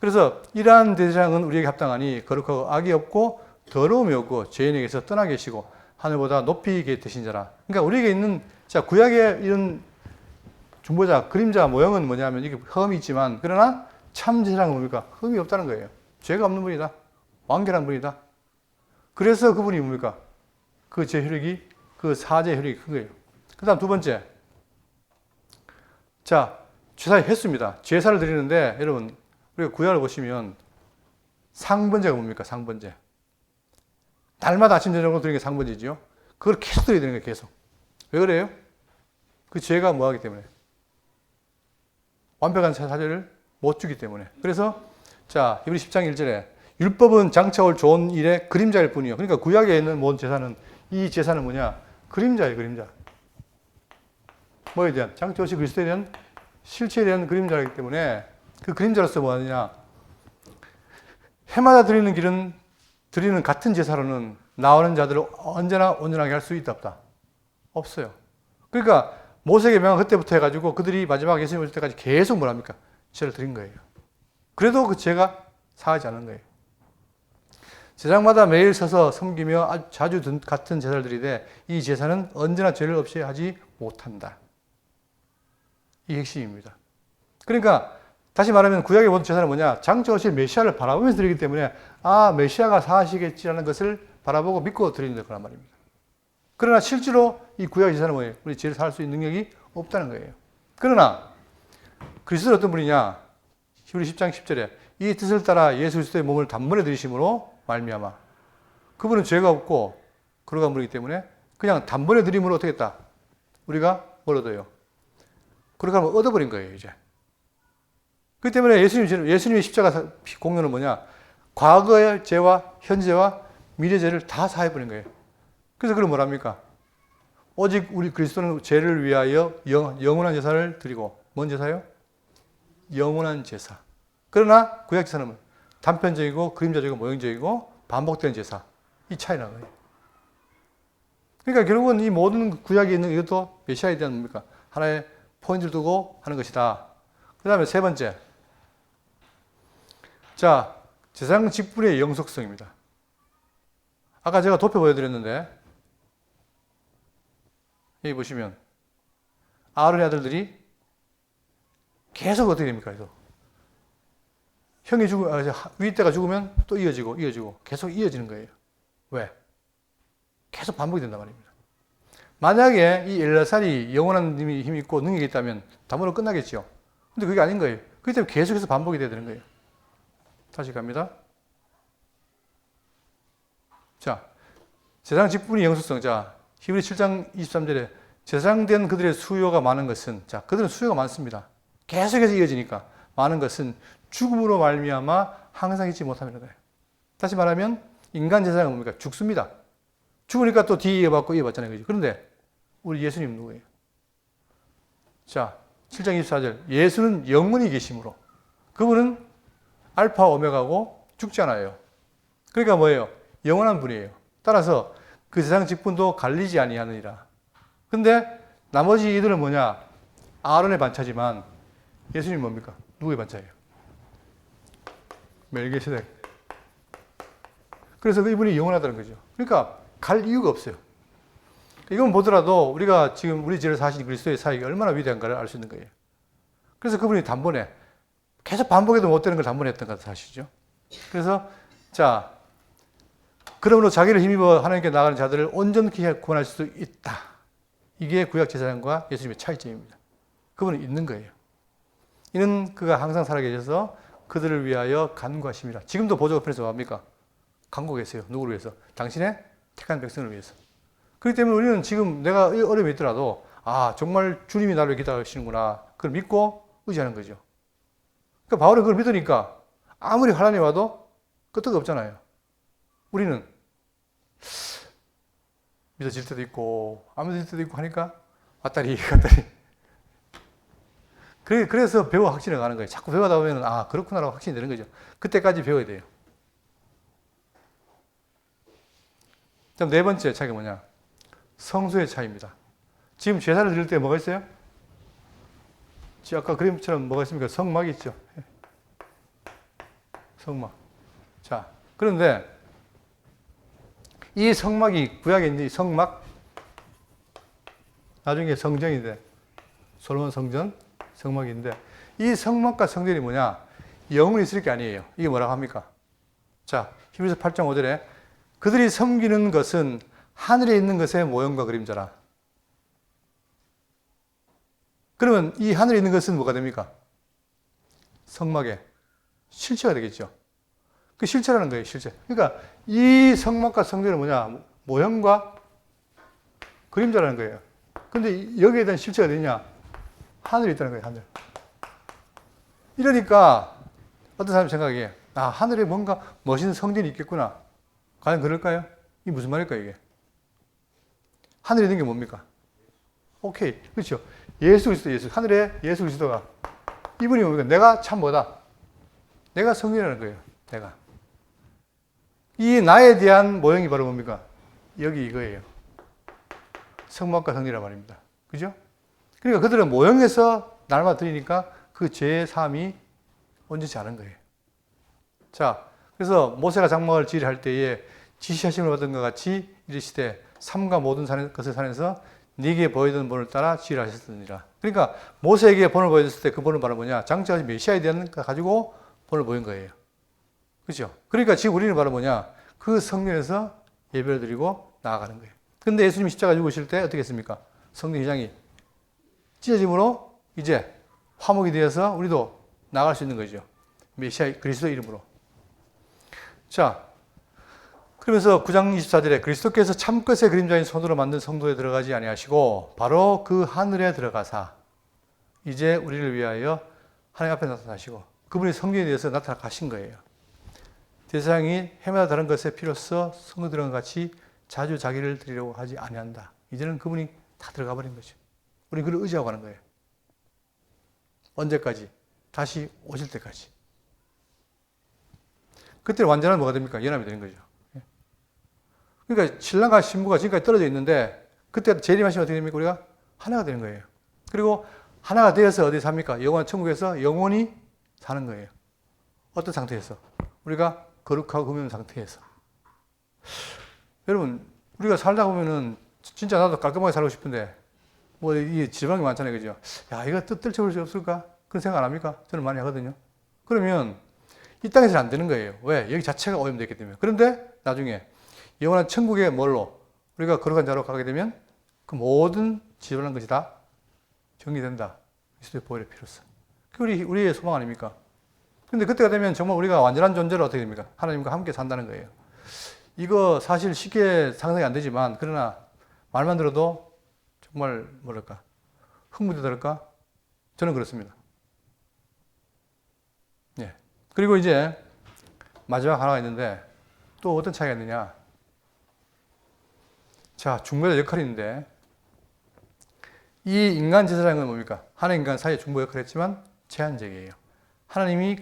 그래서 이러한 대제사장은 우리에게 합당하니 거룩하고 악이 없고 더러움이 없고 죄인에게서 떠나 계시고 하늘보다 높이 계신 자라. 그러니까 우리에게 있는 자 구약의 이런 중보자 그림자 모형은 뭐냐면 이게 흠이 있지만 그러나 참 제사장은 뭡니까? 흠이 없다는 거예요. 죄가 없는 분이다. 완결한 분이다. 그래서 그분이 뭡니까? 그 제 혈육이 그 사제 혈육이 큰 거예요. 그 다음 두 번째. 자, 제사를 했습니다. 제사를 드리는데 여러분 우리가 구약을 보시면 상번제가 뭡니까? 상번제. 날마다 아침 저녁으로 드리는 게 상번제죠. 그걸 계속 드려야 되는 거예요. 계속. 왜 그래요? 그 죄가 뭐하기 때문에. 완벽한 사제를 못 주기 때문에. 그래서 자 히브리 10장 1절에 율법은 장차 올 좋은 일의 그림자일 뿐이요. 그러니까 구약에 있는 모든 제사는 이 제사는 뭐냐? 그림자예요. 그림자. 뭐에 대한? 장차 오실 그리스도에 대한 실체에 대한 그림자이기 때문에 그 그림자로서 뭐 하느냐? 해마다 드리는 같은 제사로는 나오는 자들을 언제나 온전하게 할 수 있다 없다? 없어요. 그러니까 모세에게 명한 그때부터 해가지고 그들이 마지막 예수님 오실 때까지 계속 뭐랍니까? 죄를 드린 거예요. 그래도 그 죄가 사하지 않은 거예요. 제사장마다 매일 서서 섬기며 자주 같은 제사를 드리되 이 제사는 언제나 죄를 없이 하지 못한다. 이 핵심입니다. 그러니까 다시 말하면 구약의 모든 제사는 뭐냐? 장차 오실 메시아를 바라보면서 드리기 때문에 아 메시아가 사하시겠지라는 것을 바라보고 믿고 드리는 거란 말입니다. 그러나 실제로 이 구약 제사는 뭐예요? 우리 죄를 사할 수 있는 능력이 없다는 거예요. 그러나 그리스도는 어떤 분이냐? 히브리 10장 10절에 이 뜻을 따라 예수 그리스도의 몸을 단번에 드리심으로 말미암아 그분은 죄가 없고 거룩한 분이기 때문에 그냥 단번에 드림으로 어떻게 했다? 우리가 뭘 얻어요? 거룩함을 얻어버린 거예요 이제. 그렇기 때문에 예수님의 십자가 공로는 뭐냐? 과거의 죄와 현재와 미래 죄를 다 사해버린 거예요. 그래서 그걸 뭐랍니까? 오직 우리 그리스도는 죄를 위하여 영원한 제사를 드리고, 뭔 제사요? 영원한 제사. 그러나 구약 제사는 단편적이고 그림자적이고 모형적이고 반복되는 제사. 이 차이라는 거예요. 그러니까 결국은 이 모든 구약에 있는 이것도 메시아에 대한 뭡니까? 하나의 포인트를 두고 하는 것이다. 그 다음에 세 번째. 자, 제사장 직분의 영속성입니다. 아까 제가 도표 보여드렸는데, 여기 보시면, 아론의 아들들이 계속 어떻게 됩니까? 계속. 형이 윗대가 죽으면 또 이어지고, 계속 이어지는 거예요. 왜? 계속 반복이 된단 말입니다. 만약에 이 엘라살이 영원한 힘이 있고 능력이 있다면 다문으로 끝나겠죠. 근데 그게 아닌 거예요. 그렇기 때문에 계속해서 반복이 돼야 되는 거예요. 다시 갑니다. 자, 제사장 직분의 영속성. 자, 히브리 7장 23절에 제사장된 그들의 수요가 많은 것은, 자, 그들은 수요가 많습니다. 계속해서 이어지니까 많은 것은 죽음으로 말미암아 항상 잊지 못함이라다. 다시 말하면 인간 제사장은 뭡니까? 죽습니다. 죽으니까 또 뒤에 이어받잖아요. 그죠? 그런데 우리 예수님 누구예요? 자, 7장 24절. 예수는 영원히 계심으로. 그분은 알파 오메가고 죽지 않아요. 그러니까 뭐예요? 영원한 분이에요. 따라서 그 세상 직분도 갈리지 아니하느니라. 근데 나머지 이들은 뭐냐? 아론의 반차지만 예수님 뭡니까? 누구의 반차예요? 멜기세덱. 그래서 이분이 영원하다는 거죠. 그러니까 갈 이유가 없어요. 이건 보더라도 우리가 지금 우리 죄를 사신 그리스도의 사역이 얼마나 위대한가를 알 수 있는 거예요. 그래서 그분이 단번에 계속 반복해도 못 되는 걸 단번에 했던 것 사실이죠. 그래서 자, 그러므로 자기를 힘입어 하나님께 나가는 자들을 온전히 구원할 수 있다. 이게 구약 제사장과 예수님의 차이점입니다. 그분은 있는 거예요. 이는 그가 항상 살아계셔서 그들을 위하여 간구하십니다. 지금도 보좌우편에서 뭡니까? 간구하고 계세요. 누구를 위해서? 당신의 택한 백성을 위해서. 그렇기 때문에 우리는 지금 내가 어려움이 있더라도 아, 정말 주님이 나를 기다리시는구나. 그걸 믿고 의지하는 거죠. 그러니까 바울은 그걸 믿으니까 아무리 환난이 와도 끄떡 없잖아요. 우리는 믿어질 때도 있고 안 믿어질 때도 있고 하니까 왔다리 갔다리. 그래서 배워 확신해 가는 거예요. 자꾸 배우다 보면 아, 그렇구나라고 확신이 되는 거죠. 그때까지 배워야 돼요. 그다음 네 번째 차이가 뭐냐? 성수의 차이입니다. 지금 제사를 드릴 때 뭐가 있어요? 아까 그림처럼 뭐가 있습니까? 성막이 있죠. 성막. 자, 그런데 이 성막이 구약에 있는 이 성막, 나중에 성전인데 솔로몬 성전 성막인데 이 성막과 성전이 뭐냐? 영원히 있을 게 아니에요. 이게 뭐라고 합니까? 자, 히브리서 8장 5절에 그들이 섬기는 것은 하늘에 있는 것의 모형과 그림자라. 그러면 이 하늘에 있는 것은 뭐가 됩니까? 성막의 실체가 되겠죠. 그 실체라는 거예요, 실체. 그러니까 이 성막과 성전은 뭐냐? 모형과 그림자라는 거예요. 근데 여기에 대한 실체가 되냐? 하늘에 있다는 거예요, 하늘. 이러니까 어떤 사람이 생각해. 아, 하늘에 뭔가 멋있는 성전이 있겠구나. 과연 그럴까요? 이게 무슨 말일까요, 이게? 하늘에 있는 게 뭡니까? 오케이. 그렇죠. 예수 그리스도, 하늘에 예수 그리스도가. 이분이 뭡니까? 내가 참 뭐다? 내가 성전이라는 거예요, 내가. 이 나에 대한 모형이 바로 뭡니까? 여기 이거예요. 성막과 성전이란 말입니다. 그죠? 그러니까 그들은 모형에서 날마다 드리니까 그 죄의 사함이 온전치 않은 거예요. 자, 그래서 모세가 장막을 지으할 때에 지시하심을 받은 것 같이 이르시되 삼가 모든 것을 산에서 네게 보이던 본을 따라 지으라 하셨느니라. 그러니까 모세에게 본을 보여줬을 때 그 본은 바로 뭐냐? 장차까지 메시아에 대한 거 가지고 본을 보인 거예요. 그렇죠? 그러니까 지금 우리는 바로 뭐냐? 그 성전에서 예배를 드리고 나아가는 거예요. 근데 예수님이 십자가 죽으실 때 어떻게 했습니까? 성전 휘장이 찢어짐으로 이제 화목이 되어서 우리도 나갈 수 있는 거죠. 메시아 그리스도 이름으로. 자, 그러면서 9장 24절에 그리스도께서 참것의 그림자인 손으로 만든 성도에 들어가지 아니하시고 바로 그 하늘에 들어가사 이제 우리를 위하여 하나님 앞에 나타나시고 그분이 성전에 대해서 나타나 가신 거예요. 대상이 해마다 다른 것에 필요서 성도들과 같이 자주 자기를 드리려고 하지 아니한다. 이제는 그분이 다 들어가 버린 거죠. 우리 그를 의지하고 가는 거예요. 언제까지? 다시 오실 때까지. 그때 완전한 뭐가 됩니까? 연합이 되는 거죠. 그러니까 신랑과 신부가 지금까지 떨어져 있는데 그때 재림하시면 어떻게 됩니까? 우리가 하나가 되는 거예요. 그리고 하나가 되어서 어디 삽니까? 영원한 천국에서 영원히 사는 거예요. 어떤 상태에서? 우리가 거룩하고 금연 상태에서. 여러분, 우리가 살다 보면은 진짜 나도 깔끔하게 살고 싶은데 뭐 이 지방이 많잖아요. 그죠? 야, 이거 떨쳐볼 수 없을까? 그런 생각 안 합니까? 저는 많이 하거든요. 그러면 이 땅에서는 안 되는 거예요. 왜? 여기 자체가 오염됐기 때문에. 그런데 나중에 영원한 천국에 뭘로? 우리가 거룩한 자로 가게 되면 그 모든 지저분한 것이 다 정리된다. 그리스도의 보혈의 피로써. 그게 우리의 소망 아닙니까? 근데 그때가 되면 정말 우리가 완전한 존재로 어떻게 됩니까? 하나님과 함께 산다는 거예요. 이거 사실 쉽게 상상이 안 되지만, 그러나 말만 들어도 정말 뭐랄까, 흥분되달까? 저는 그렇습니다. 예. 그리고 이제 마지막 하나가 있는데 또 어떤 차이가 있느냐? 자, 중보자 역할이 있는데 이 인간 제사장은 뭡니까? 하나님 인간 사이에 중보 역할을 했지만 제한적이에요. 하나님이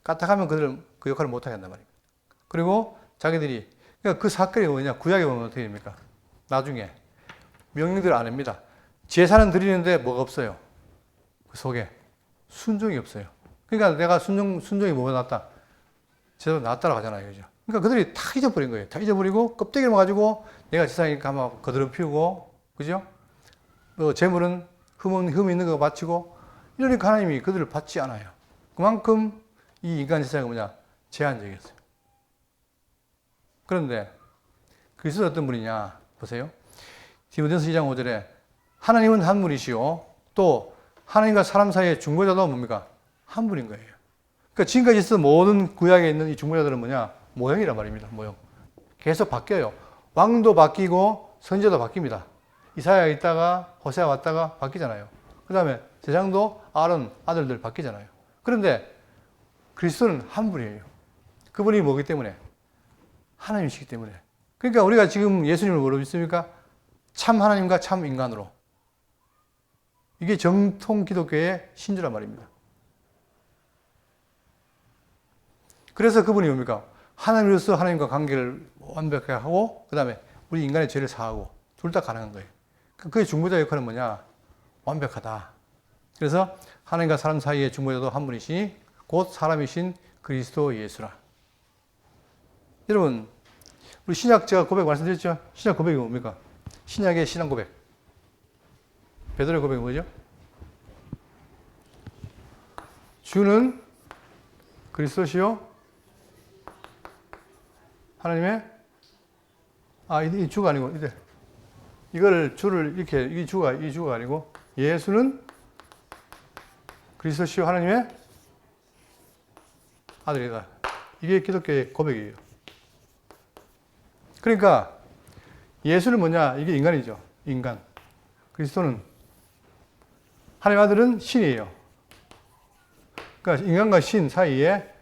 까딱하면 그들을 그 역할을 못하게 한단 말입니다. 그리고 자기들이, 그러니까 그 사건이 뭐냐? 구약에 보면 어떻게 됩니까? 나중에 명령들을 안 합니다. 제사는 드리는데 뭐가 없어요? 그 속에 순종이 없어요. 그러니까 내가 순종이 뭐가 낫다? 제대로 낫다라고 하잖아요. 그죠? 그러니까 그들이 다 잊어버린 거예요. 다 잊어버리고 껍데기를 가지고 내가 제사니까 한번 거드름 피우고, 그죠? 재물은 흠 있는 거 바치고, 이러니까 하나님이 그들을 받지 않아요. 그만큼 이 인간 제사가 뭐냐? 제한적이었어요. 그런데 그리스도는 어떤 분이냐? 보세요. 디모데전서 2장 5절에 하나님은 한 분이시요 또 하나님과 사람 사이의 중보자도 뭡니까? 한 분인 거예요. 그러니까 지금까지 있었던 모든 구약에 있는 이 중보자들은 뭐냐? 모형이란 말입니다. 모형. 계속 바뀌어요. 왕도 바뀌고 선지자도 바뀝니다. 이사야 있다가 호세아 왔다가 바뀌잖아요. 그 다음에 제사장도 아론 아들들 바뀌잖아요. 그런데 그리스도는 한 분이에요. 그분이 뭐기 때문에? 하나님이시기 때문에. 그러니까 우리가 지금 예수님을 뭐로 믿습니까? 참 하나님과 참 인간으로. 이게 정통 기독교의 신조란 말입니다. 그래서 그분이 뭡니까? 하나님으로서 하나님과 관계를 완벽하게 하고, 그 다음에 우리 인간의 죄를 사하고, 둘 다 가능한 거예요. 그의 중보자 역할은 뭐냐? 완벽하다. 그래서 하나님과 사람 사이의 중보자도 한 분이시니 곧 사람이신 그리스도 예수라. 여러분, 우리 신약 제가 고백 말씀드렸죠? 신약 고백이 뭡니까? 신약의 신앙 고백. 베드로의 고백이 뭐죠? 주는 그리스도시요 하나님의, 이 주가 아니고, 이거를 주를 이렇게, 이 주가 아니고, 예수는 그리스도시요 하나님의 아들이다. 이게 기독교의 고백이에요. 그러니까, 예수는 뭐냐? 이게 인간이죠. 인간. 그리스도는, 하나님의 아들은 신이에요. 그러니까 인간과 신 사이에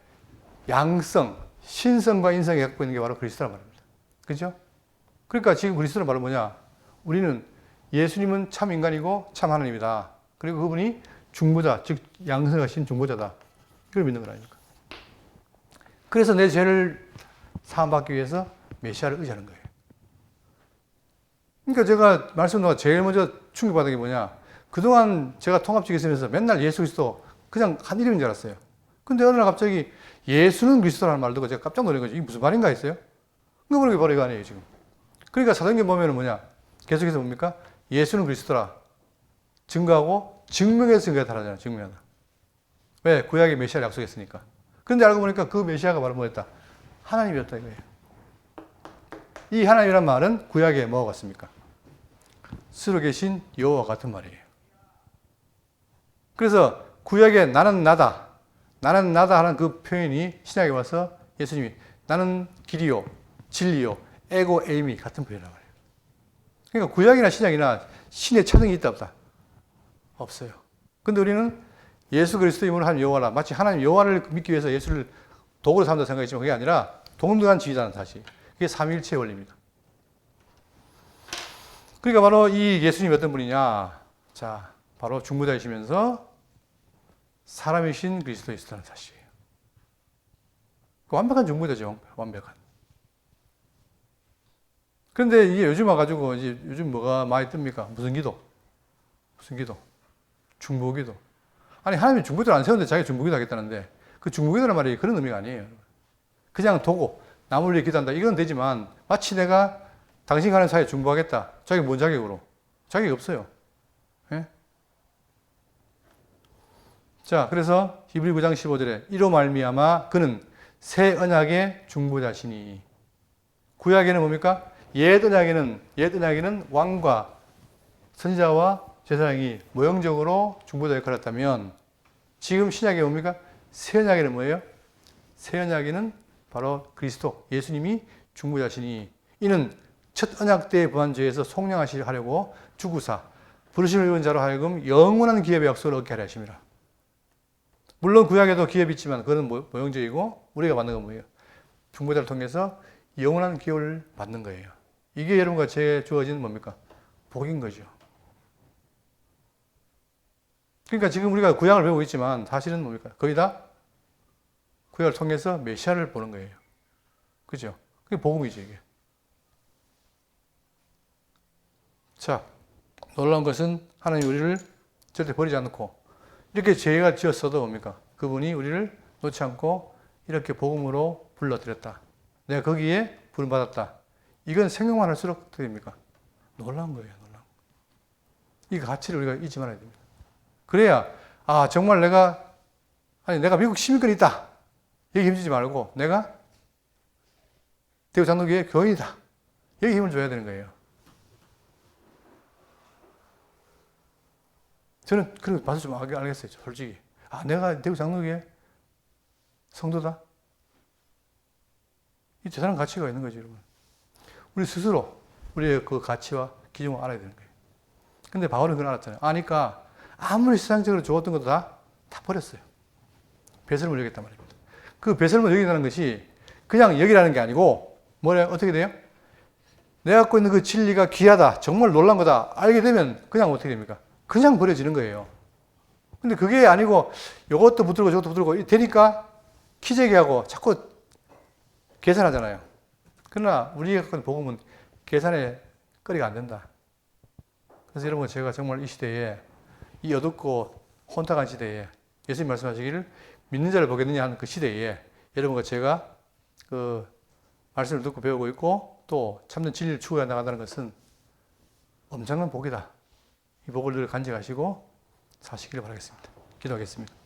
양성, 신성과 인성이 갖고 있는 게 바로 그리스도란 말입니다. 그죠? 그러니까 지금 그리스도는 바로 뭐냐? 우리는 예수님은 참 인간이고 참 하나님이다. 그리고 그분이 중보자, 즉 양성하신 중보자다. 그걸 믿는 건 아닙니까? 그래서 내 죄를 사함받기 위해서 메시아를 의지하는 거예요. 그러니까 제가 말씀드린 제일 먼저 충격받은 게 뭐냐? 그동안 제가 통합직에 있으면서 맨날 예수 그리스도 그냥 한 이름인 줄 알았어요. 근데 어느 날 갑자기 예수는 그리스도라는 말을 듣고 제가 깜짝 놀란 거죠. 이게 무슨 말인가 했어요? 그러니까 바로 이거 아니에요, 지금. 그러니까 사도행전 보면은 뭐냐? 계속해서 뭡니까? 예수는 그리스도라. 증거하고 증명해서 증거에 달하잖아요. 증명하다. 왜? 구약의 메시아를 약속했으니까. 그런데 알고 보니까 그 메시아가 바로 뭐였다? 하나님이었다 이거예요. 이 하나님이란 말은 구약에 뭐가 같습니까? 스스로 계신 여호와 같은 말이에요. 그래서 구약에 나는 나다 하는 그 표현이 신약에 와서 예수님이 나는 길이요, 진리요, 에고 에임이 같은 표현이란 말이에요. 그러니까 구약이나 신약이나 신의 차등이 있다 없다? 없어요. 근데 우리는 예수 그리스도임을 한 여호와라. 마치 하나님 여호와를 믿기 위해서 예수를 도구로 삼는다 생각했지만 그게 아니라 동등한 지위라는 사실. 그게 삼위일체의 원리입니다. 그러니까 바로 이 예수님이 어떤 분이냐? 자, 바로 중보자이시면서 사람이신 그리스도이시라는 사실이에요. 완벽한 중보자죠. 완벽한. 그런데 이게 요즘 와가지고 이제 요즘 뭐가 많이 뜹니까? 무슨 기도? 무슨 기도? 중보기도. 아니, 하나님이 중보기도를 안 세우는데 자기가 중보기도 하겠다는데 그 중보기도란 말이 그런 의미가 아니에요. 그냥 도고 남을 위해 기도한다. 이건 되지만 마치 내가 당신 가는 사이에 중보하겠다. 자기 뭔 자격으로? 자격이 없어요. 예? 자, 그래서 히브리 9장 15절에 이로 말미암아 그는 새 언약의 중보자시니. 구약에는 뭡니까? 옛 언약에는 왕과 선지자와 제사장이 모형적으로 중보자 역할을 했다면 지금 신약에 뭡니까? 새 언약에는 뭐예요? 새 언약에는 바로 그리스도 예수님이 중보자시니 이는 첫 언약 때의 부한 죄에서 속량하시려고 주구사 부르심을 입은 자로 하여금 영원한 기업의 약속을 얻게 하려 하심이라. 물론 구약에도 기업이 있지만 그거는 모형적이고 우리가 받는 건 뭐예요? 중보자를 통해서 영원한 기업을 받는 거예요. 이게 여러분과 제게 주어진 뭡니까? 복인 거죠. 그러니까 지금 우리가 구약을 배우고 있지만 사실은 뭡니까? 거의 다 구약을 통해서 메시아를 보는 거예요. 그죠? 그게 복음이죠, 이게. 자, 놀라운 것은 하나님이 우리를 절대 버리지 않고 이렇게 죄가 지었어도 뭡니까? 그분이 우리를 놓지 않고 이렇게 복음으로 불러들였다. 내가 거기에 부름받았다. 이건 생각만 할수록 어떻게 됩니까? 놀라운 거예요, 놀라운 거. 이 가치를 우리가 잊지 말아야 됩니다. 그래야, 아, 정말 내가 미국 시민권이 있다. 여기 힘주지 말고, 내가 대구 장로교회 교인이다. 여기 힘을 줘야 되는 거예요. 저는 그런 거 봐서 좀 알겠어요, 솔직히. 아, 내가 대구 장로교회 성도다? 이 대단한 가치가 있는 거죠, 여러분. 우리 스스로 우리의 그 가치와 기준을 알아야 되는 거예요. 근데 바울은 그걸 알았잖아요. 아니까 아무리 세상적으로 좋았던 것도 다 버렸어요. 배설물 여겼단 말입니다. 그 배설물 여긴다는 것이 그냥 여기라는 게 아니고 어떻게 돼요? 내가 갖고 있는 그 진리가 귀하다, 정말 놀란 거다 알게 되면 그냥 어떻게 됩니까? 그냥 버려지는 거예요. 근데 그게 아니고 이것도 붙들고 저것도 붙들고 되니까 키재기하고 자꾸 계산하잖아요. 그러나 우리가 갖고 있는 복음은 계산에 거리가 안 된다. 그래서 여러분, 제가 정말 이 시대에, 이 어둡고 혼탁한 시대에 예수님 말씀하시기를 믿는 자를 보겠느냐 하는 그 시대에 여러분과 제가 그 말씀을 듣고 배우고 있고 또 참된 진리를 추구해 나간다는 것은 엄청난 복이다. 이 복을 늘 간직하시고 사시기를 바라겠습니다. 기도하겠습니다.